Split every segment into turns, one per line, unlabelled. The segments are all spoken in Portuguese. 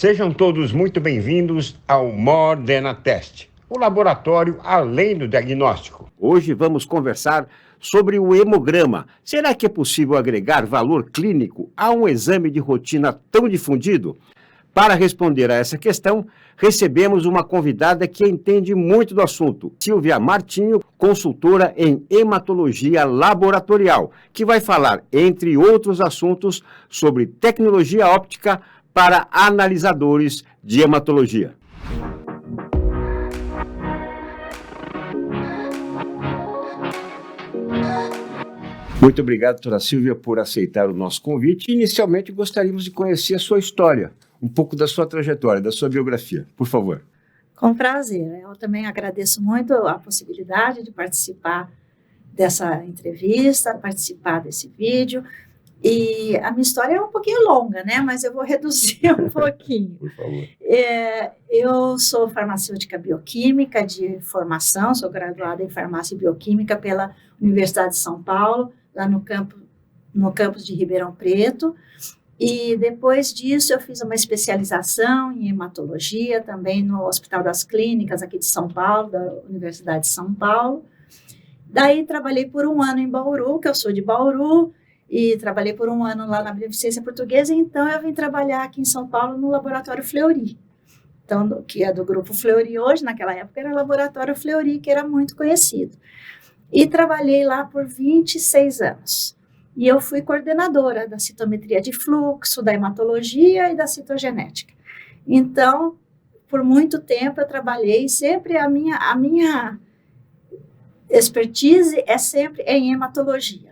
Sejam todos muito bem-vindos ao More Than a Test, o laboratório além do diagnóstico.
Hoje vamos conversar sobre o hemograma. Será que é possível agregar valor clínico a um exame de rotina tão difundido? Para responder a essa questão, recebemos uma convidada que entende muito do assunto, Silvia Martinho, consultora em hematologia laboratorial, que vai falar, entre outros assuntos, sobre tecnologia óptica para analisadores de hematologia. Muito obrigado, doutora Silvia, por aceitar o nosso convite. Inicialmente, gostaríamos de conhecer a sua história, um pouco da sua trajetória, da sua biografia. Por favor.
Com prazer. Eu também agradeço muito a possibilidade de participar dessa entrevista, participar desse vídeo. E a minha história é um pouquinho longa, né? Mas eu vou reduzir um pouquinho.
Por favor.
Eu sou farmacêutica bioquímica de formação, sou graduada em farmácia e bioquímica pela Universidade de São Paulo, lá no campus de Ribeirão Preto. E depois disso eu fiz uma especialização em hematologia, também no Hospital das Clínicas aqui de São Paulo, da Universidade de São Paulo. Daí trabalhei por um ano em Bauru, que eu sou de Bauru, e trabalhei por um ano lá na Beneficência Portuguesa, então eu vim trabalhar aqui em São Paulo no Laboratório Fleury, então, que é do Grupo Fleury hoje, naquela época era o Laboratório Fleury, que era muito conhecido. E trabalhei lá por 26 anos. E eu fui coordenadora da citometria de fluxo, da hematologia e da citogenética. Então, por muito tempo eu trabalhei, sempre a minha expertise é sempre em hematologia.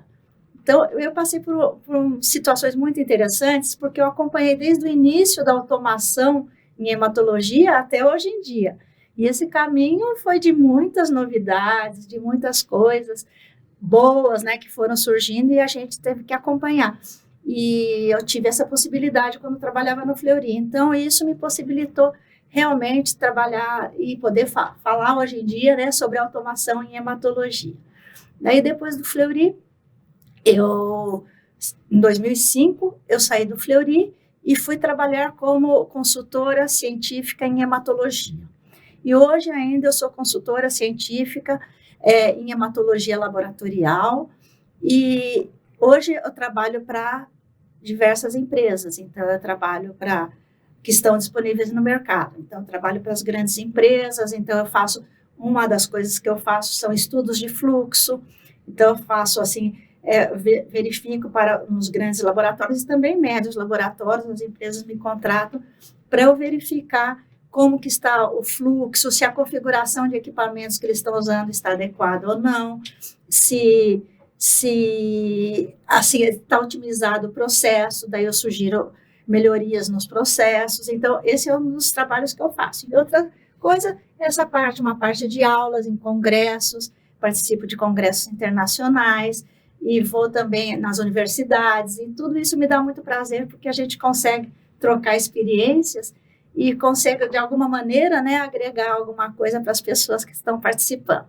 Então, eu passei por situações muito interessantes, porque eu acompanhei desde o início da automação em hematologia até hoje em dia. E esse caminho foi de muitas novidades, de muitas coisas boas, né, que foram surgindo e a gente teve que acompanhar. E eu tive essa possibilidade quando trabalhava no Fleury. Então, isso me possibilitou realmente trabalhar e poder falar hoje em dia, né, sobre automação em hematologia. Daí, depois do Fleury, em 2005, eu saí do Fleury e fui trabalhar como consultora científica em hematologia. E hoje ainda eu sou consultora científica em hematologia laboratorial e hoje eu trabalho para diversas empresas, então eu trabalho para que estão disponíveis no mercado, então eu trabalho para as grandes empresas, então uma das coisas que eu faço são estudos de fluxo, então eu faço assim, verifico nos grandes laboratórios e também médios laboratórios, as empresas me contratam para eu verificar como que está o fluxo, se a configuração de equipamentos que eles estão usando está adequada ou não, se assim está otimizado o processo, daí eu sugiro melhorias nos processos. Então, esse é um dos trabalhos que eu faço. E outra coisa, uma parte de aulas em congressos, participo de congressos internacionais, e vou também nas universidades, e tudo isso me dá muito prazer, porque a gente consegue trocar experiências e consegue, de alguma maneira, né, agregar alguma coisa para as pessoas que estão participando.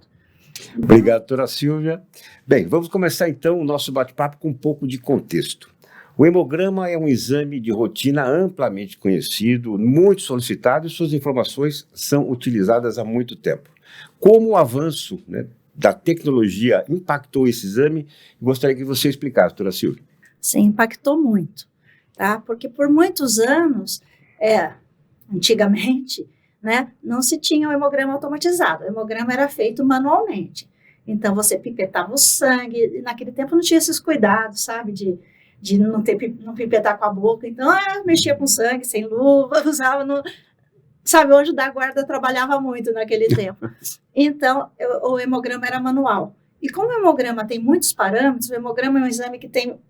Obrigado, doutora Silvia. Bem, vamos começar então o nosso bate-papo com um pouco de contexto. O hemograma é um exame de rotina amplamente conhecido, muito solicitado, e suas informações são utilizadas há muito tempo. Como o avanço, né, da tecnologia impactou esse exame? Gostaria que você explicasse, doutora Silvia.
Sim, impactou muito, tá? Porque por muitos anos, antigamente, né, não se tinha o hemograma automatizado, o hemograma era feito manualmente. Então, você pipetava o sangue, e naquele tempo não tinha esses cuidados, sabe, de não pipetar com a boca. Então, mexia com sangue, sem luva, usava no... Sabe, o anjo da guarda trabalhava muito naquele tempo. Então, o hemograma era manual. E como o hemograma tem muitos parâmetros, o hemograma é um exame que tem,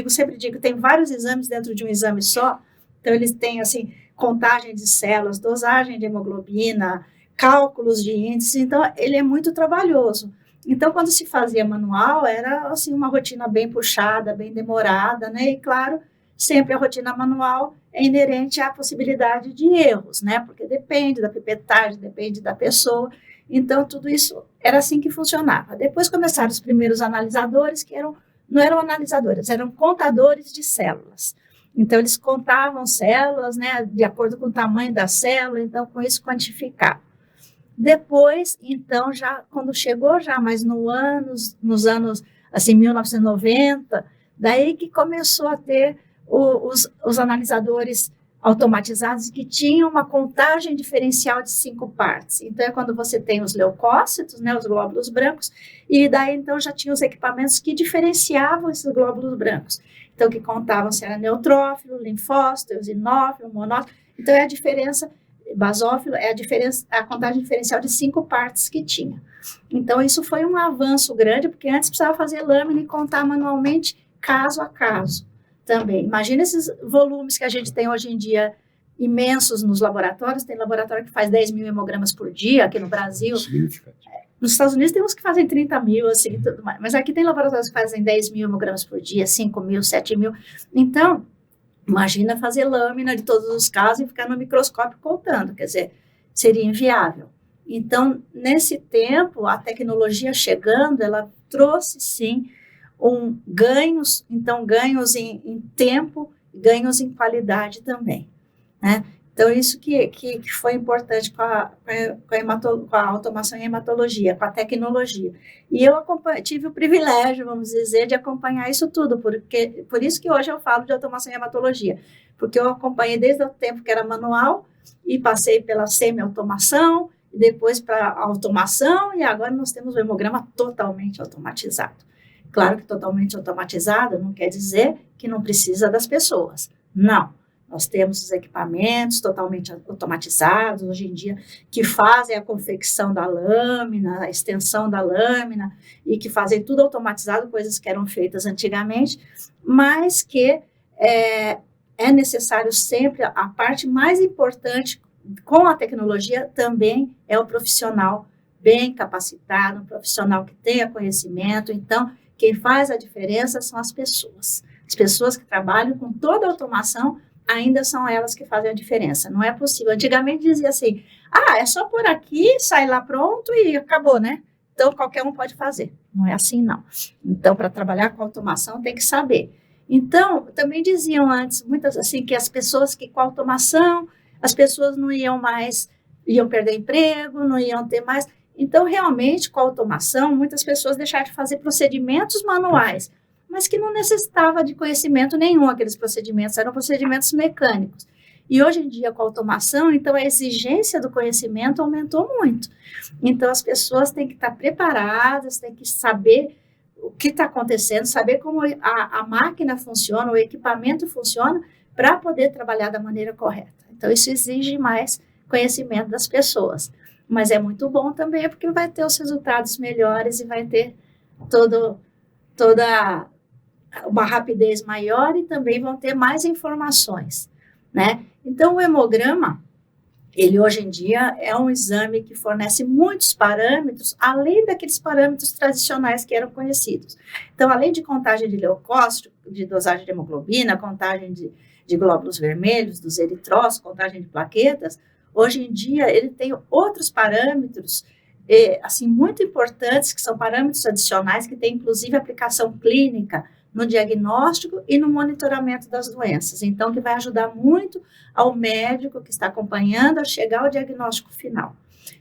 sempre digo, tem vários exames dentro de um exame só. Então, eles têm, assim, contagem de células, dosagem de hemoglobina, cálculos de índice. Então, ele é muito trabalhoso. Então, quando se fazia manual, era, assim, uma rotina bem puxada, bem demorada, né? E, claro, sempre a rotina manual é inerente à possibilidade de erros, né? Porque depende da pipetagem, depende da pessoa. Então, tudo isso era assim que funcionava. Depois começaram os primeiros analisadores, que não eram analisadores, eram contadores de células. Então, eles contavam células, né, de acordo com o tamanho da célula, então, com isso, quantificar. Depois, então, já quando chegou já mais nos anos, assim, 1990, daí que começou a ter os analisadores automatizados que tinham uma contagem diferencial de 5 partes. Então, é quando você tem os leucócitos, né, os glóbulos brancos, e daí, então, já tinha os equipamentos que diferenciavam esses glóbulos brancos. Então, que contavam se era neutrófilo, linfócito, eosinófilo, monófilo. Então, é a diferença, basófilo, é a contagem diferencial de 5 partes que tinha. Então, isso foi um avanço grande, porque antes precisava fazer lâmina e contar manualmente, caso a caso. Também. Imagina esses volumes que a gente tem hoje em dia imensos nos laboratórios. Tem laboratório que faz 10 mil hemogramas por dia aqui no Brasil. Nos Estados Unidos tem uns que fazem 30 mil, assim, tudo mais. Mas aqui tem laboratórios que fazem 10 mil hemogramas por dia, 5 mil, 7 mil. Então, imagina fazer lâmina de todos os casos e ficar no microscópio contando. Quer dizer, seria inviável. Então, nesse tempo, a tecnologia chegando, ela trouxe, sim, ganhos em tempo, ganhos em qualidade também, né? Então, isso que foi importante com a automação em hematologia, com a tecnologia. E eu tive o privilégio, vamos dizer, de acompanhar isso tudo, por isso que hoje eu falo de automação em hematologia, porque eu acompanhei desde o tempo que era manual e passei pela semi-automação, depois para a automação, e agora nós temos o hemograma totalmente automatizado. Claro que totalmente automatizado não quer dizer que não precisa das pessoas. Não. Nós temos os equipamentos totalmente automatizados, hoje em dia, que fazem a confecção da lâmina, a extensão da lâmina, e que fazem tudo automatizado, coisas que eram feitas antigamente, mas que é necessário sempre, a parte mais importante com a tecnologia também é o profissional bem capacitado, um profissional que tenha conhecimento. Então, quem faz a diferença são as pessoas. As pessoas que trabalham com toda a automação, ainda são elas que fazem a diferença. Não é possível. Antigamente dizia assim, é só por aqui, sai lá pronto e acabou, né? Então, qualquer um pode fazer. Não é assim, não. Então, para trabalhar com automação, tem que saber. Então, também diziam antes, muitas assim, que as pessoas que com automação, as pessoas não iam perder emprego, não iam ter mais... Então, realmente, com a automação, muitas pessoas deixaram de fazer procedimentos manuais, mas que não necessitava de conhecimento nenhum, aqueles procedimentos, eram procedimentos mecânicos. E hoje em dia, com a automação, então, a exigência do conhecimento aumentou muito. Então, as pessoas têm que estar preparadas, têm que saber o que está acontecendo, saber como a máquina funciona, o equipamento funciona, para poder trabalhar da maneira correta. Então, isso exige mais conhecimento das pessoas. Mas é muito bom também, porque vai ter os resultados melhores e vai ter toda uma rapidez maior e também vão ter mais informações, né? Então, o hemograma, ele hoje em dia é um exame que fornece muitos parâmetros, além daqueles parâmetros tradicionais que eram conhecidos. Então, além de contagem de leucócito, de dosagem de hemoglobina, contagem de glóbulos vermelhos, dos eritrócitos, contagem de plaquetas, hoje em dia, ele tem outros parâmetros, assim, muito importantes, que são parâmetros adicionais, que têm, inclusive, aplicação clínica no diagnóstico e no monitoramento das doenças. Então, que vai ajudar muito ao médico que está acompanhando a chegar ao diagnóstico final.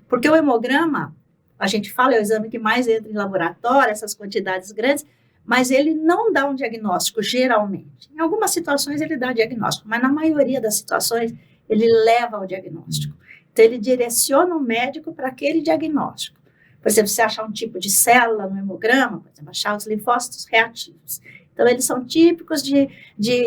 Porque o hemograma, a gente fala, é o exame que mais entra em laboratório, essas quantidades grandes, mas ele não dá um diagnóstico, geralmente. Em algumas situações, ele dá diagnóstico, mas na maioria das situações, ele leva ao diagnóstico. Então, ele direciona o médico para aquele diagnóstico. Por exemplo, se achar um tipo de célula no hemograma, por exemplo, achar os linfócitos reativos. Então, eles são típicos de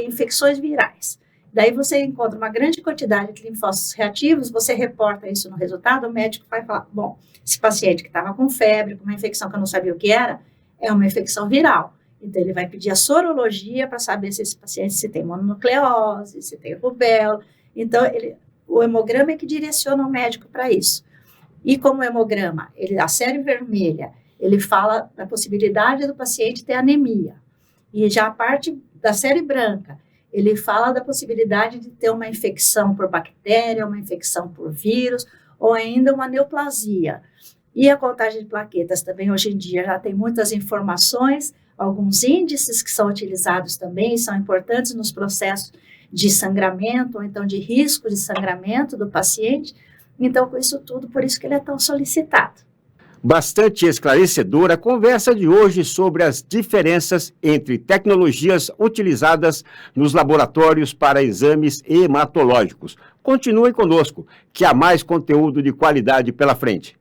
infecções virais. Daí, você encontra uma grande quantidade de linfócitos reativos, você reporta isso no resultado, o médico vai falar, bom, esse paciente que estava com febre, com uma infecção que eu não sabia o que era, é uma infecção viral. Então, ele vai pedir a sorologia para saber se esse paciente se tem mononucleose, se tem rubéola. Então, o hemograma é que direciona o médico para isso. E como o hemograma, a série vermelha, ele fala da possibilidade do paciente ter anemia. E já a parte da série branca, ele fala da possibilidade de ter uma infecção por bactéria, uma infecção por vírus, ou ainda uma neoplasia. E a contagem de plaquetas também, hoje em dia, já tem muitas informações, alguns índices que são utilizados também, são importantes nos processos de sangramento, ou então de risco de sangramento do paciente. Então, com isso tudo, por isso que ele é tão solicitado.
Bastante esclarecedora a conversa de hoje sobre as diferenças entre tecnologias utilizadas nos laboratórios para exames hematológicos. Continue conosco, que há mais conteúdo de qualidade pela frente.